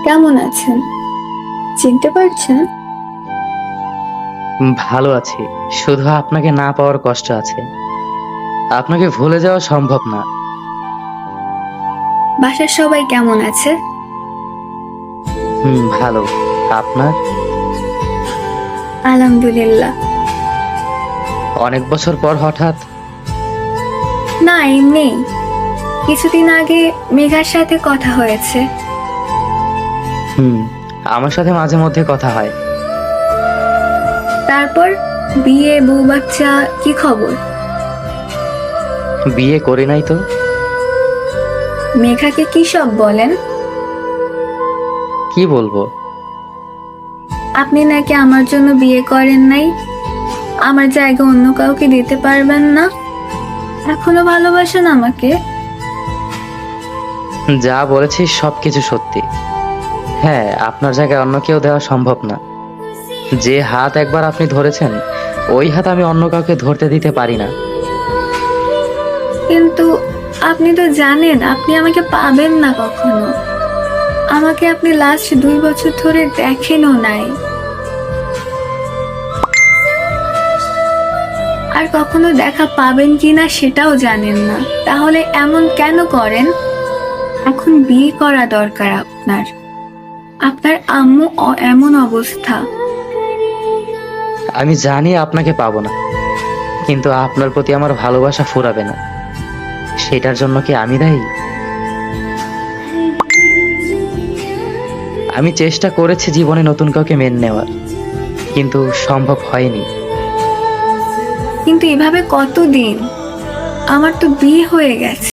কেমন আছেন? চিনতে পারছেন? ভালো আছি। শুধু আপনাকে না পাওয়ার কষ্ট আছে। আপনাকে ভুলে যাওয়া সম্ভব না। বাসার সবাই কেমন আছে? ভালো। আপনার? আলহামদুলিল্লাহ। অনেক বছর পর হঠাৎ? না, এমনি কিছুদিন আগে মেঘার সাথে কথা হয়েছে। হুম, আমার সাথে মাঝে মধ্যে কথা হয়। তারপর বিয়ে, বউ বাচ্চা, কি খবর? বিয়ে করি নাই তো। মেঘাকে কি সব বলেন? কি বলবো? আপনি নাকি আমার জন্য বিয়ে করেন নাই, আমার জায়গা অন্য কাউকে দিতে পারবেন না, এখনো ভালোবাসেন আমাকে? যা বলেছি সবকিছু সত্যি। হ্যাঁ, আপনার জায়গায় অন্য কেউ দেওয়া সম্ভব না। যে হাত একবার আপনি ধরেছেন, ওই হাত আমি অন্য কাউকে ধরতে দিতে পারি না। কিন্তু আপনি তো জানেন আপনি আমাকে পাবেন না কখনো। আমাকে আপনি লাস্ট 2 বছর ধরে দেখেনও নাই, আর কখনো দেখা পাবেন কিনা সেটাও জানেন না। তাহলে এমন কেন করেন? এখন বিয়ে করা দরকার আপনার। আপনার আম্মু এমন অবস্থা। আমি জানি আপনাকে পাবো না, কিন্তু আপনার প্রতি আমার ভালোবাসা ফুরাবে না। সেটার জন্য কি আমি দায়ী? আমি চেষ্টা করেছি জীবনে নতুন কাউকে মেনে নেওয়ার, কিন্তু সম্ভব হয়নি। কিন্তু এভাবে কতদিন? আমার তো বিয়ে হয়ে গেছে।